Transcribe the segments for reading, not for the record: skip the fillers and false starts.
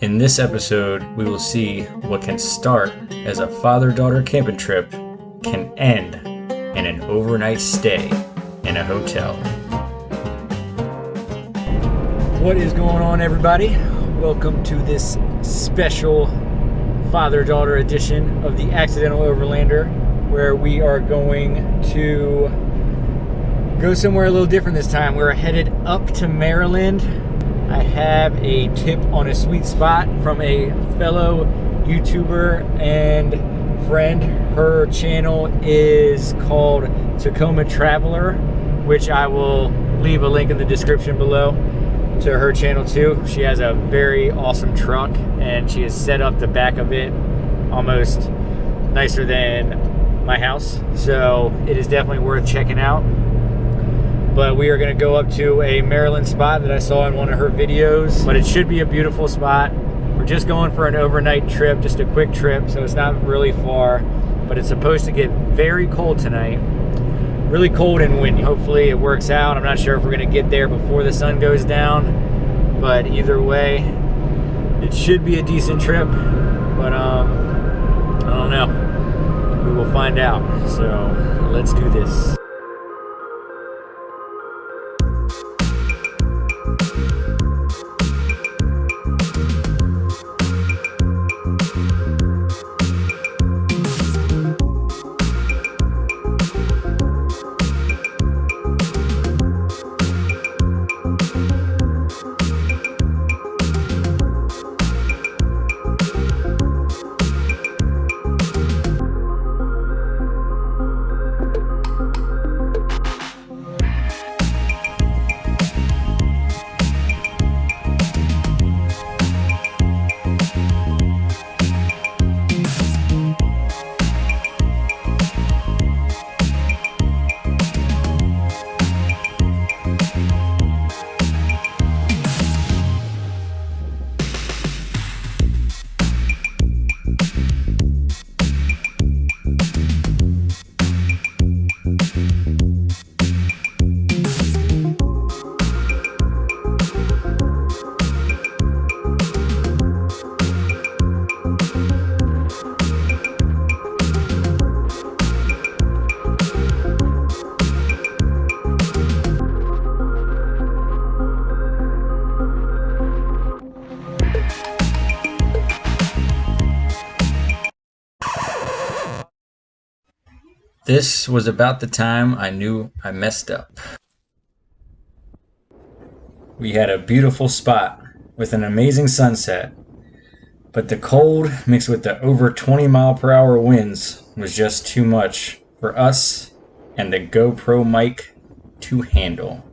In this episode, we will see what can start as a father-daughter camping trip can end in an overnight stay in a hotel. What is going on, everybody? Welcome to this special father-daughter edition of the Accidental Overlander, where we are going to go somewhere a little different this time. We're headed up to Maryland. I have a tip on a sweet spot from a fellow YouTuber and friend. Her channel is called Tacoma Traveler, which I will leave a link in the description below to her channel too. She has a very awesome truck and she has set up the back of it almost nicer than my house. So it is definitely worth checking out. But we are going to go up to a Maryland spot that I saw in one of her videos. But it should be a beautiful spot. We're just going for an overnight trip, just a quick trip, so it's not really far. But it's supposed to get very cold tonight. Really cold and windy. Hopefully it works out. I'm not sure if we're going to get there before the sun goes down. But either way, it should be a decent trip. But I don't know. We will find out. So let's do this. This was about the time I knew I messed up. We had a beautiful spot with an amazing sunset, but the cold mixed with the over 20-mile-per-hour winds was just too much for us and the GoPro mic to handle.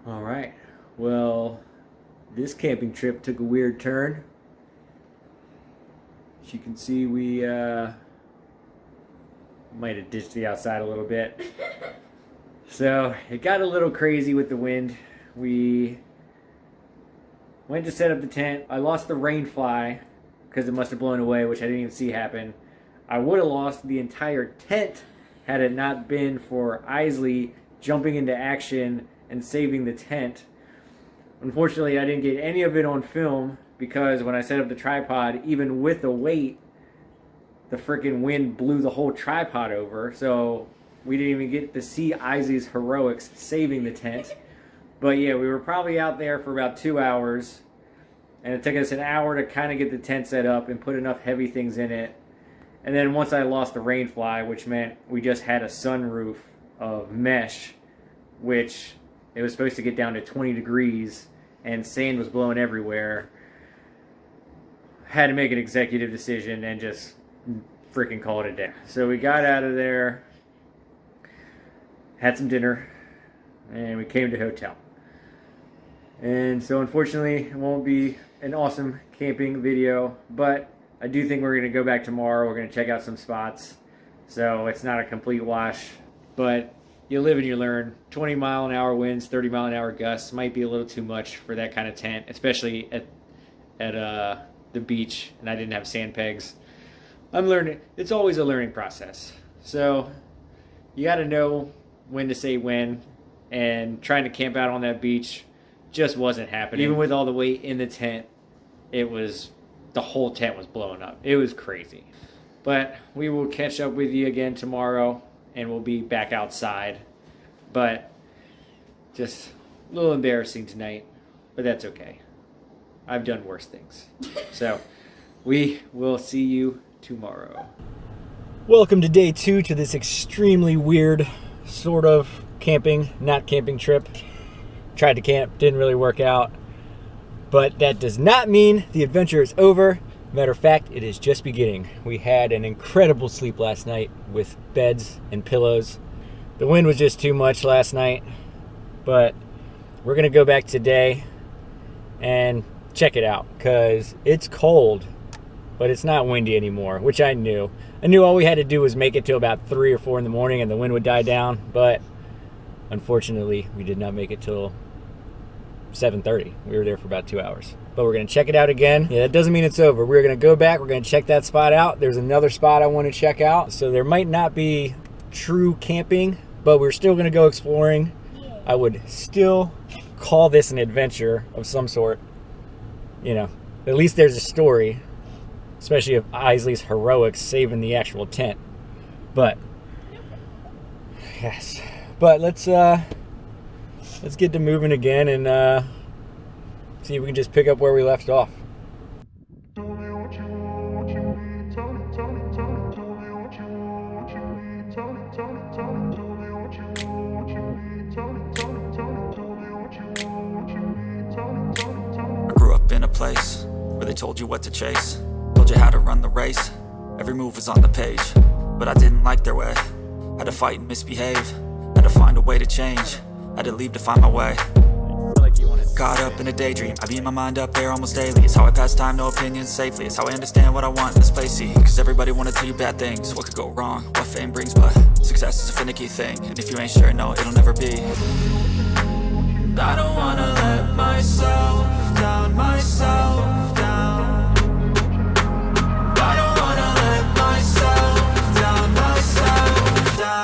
All right, well, this camping trip took a weird turn. As you can see, we might have ditched the outside a little bit. So it got a little crazy with the wind. We went to set up the tent. I lost the rain fly because it must have blown away, which I didn't even see happen. I would have lost the entire tent had it not been for Isley jumping into action and saving the tent. Unfortunately, I didn't get any of it on film because when I set up the tripod, even with the weight, the freaking wind blew the whole tripod over. So we didn't even get to see Isley's heroics saving the tent. But yeah, we were probably out there for about 2 hours. And it took us an hour to kind of get the tent set up and put enough heavy things in it. And then once I lost the rain fly, which meant we just had a sunroof of mesh, which it was supposed to get down to 20 degrees and sand was blowing everywhere. Had to make an executive decision and just freaking call it a day. So we got out of there, had some dinner, and we came to hotel. And so unfortunately, it won't be an awesome camping video, but I do think we're going to go back tomorrow. We're going to check out some spots. So it's not a complete wash, but you live and you learn. 20-mile-an-hour winds, 30-mile-an-hour gusts might be a little too much for that kind of tent, especially at the beach, and I didn't have sand pegs. I'm learning. It's always a learning process. So you got to know when to say when. and trying to camp out on that beach just wasn't happening. Even with all the weight in the tent, the whole tent was blowing up. It was crazy. But we will catch up with you again tomorrow, and we'll be back outside. But just a little embarrassing tonight, but that's okay. I've done worse things. So we will see you tomorrow. Welcome to day 2 to this extremely weird sort of not camping trip. Tried to camp, didn't really work out. But that does not mean the adventure is over. Matter of fact, it is just beginning. We had an incredible sleep last night with beds and pillows. The wind was just too much last night, but we're gonna go back today and check it out because it's cold, but it's not windy anymore, which I knew. I knew all we had to do was make it to about 3 or 4 in the morning and the wind would die down, but unfortunately, we did not make it till 7:30. We were there for about 2 hours. But we're going to check it out again. Yeah, that doesn't mean it's over. We're going to go back. We're going to check that spot out. There's another spot I want to check out. So there might not be true camping, but we're still going to go exploring. I would still call this an adventure of some sort. You know, at least there's a story, especially of Isley's heroics saving the actual tent. But, yes. But let's get to moving again and see if we can just pick up where we left off. I grew up in a place where they told you what to chase, told you how to run the race. Every move was on the page, but I didn't like their way. Had to fight and misbehave, had to find a way to change, had to leave to find my way. Caught up in a daydream, I beat my mind up there almost daily. It's how I pass time, no opinions safely. It's how I understand what I want in this place, see. Cause everybody wanna tell you bad things, what could go wrong, what fame brings. But success is a finicky thing, and if you ain't sure, no, it'll never be. And I don't wanna let myself down, myself down. I don't wanna let myself down, myself down.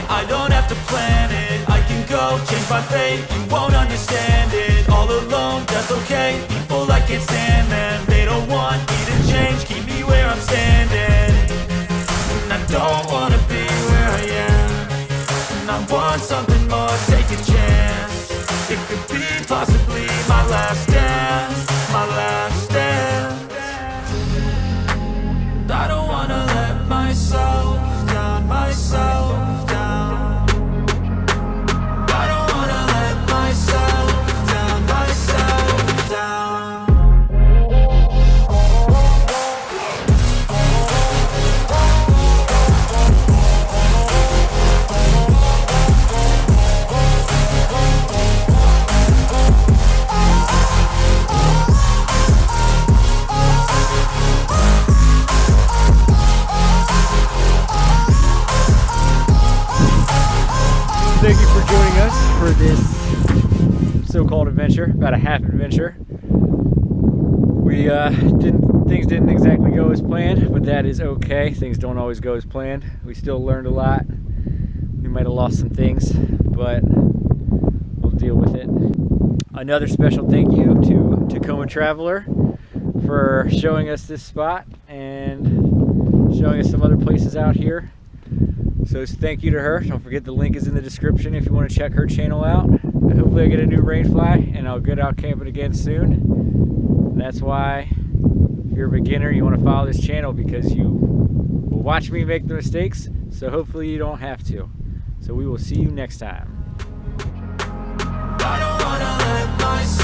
I don't have to plan it, I can go change my fate. You won't understand it, all alone, that's okay. People I can't stand them, they don't want me to change. Keep me where I'm standing, and I don't wanna be where I am. And I want something more, take a chance. It could be possibly my last dance, my last dance. And I don't wanna let myself down, myself. Thank you for joining us for this so-called adventure, about a half adventure. Things didn't exactly go as planned, but that is okay. Things don't always go as planned. We still learned a lot. We might have lost some things, but we'll deal with it. Another special thank you to Tacoma Traveler for showing us this spot and showing us some other places out here. So thank you to her. Don't forget the link is in the description if you want to check her channel out. And hopefully I get a new rainfly and I'll get out camping again soon. And that's why if you're a beginner, you want to follow this channel because you will watch me make the mistakes. So hopefully you don't have to. So we will see you next time. I don't wanna let myself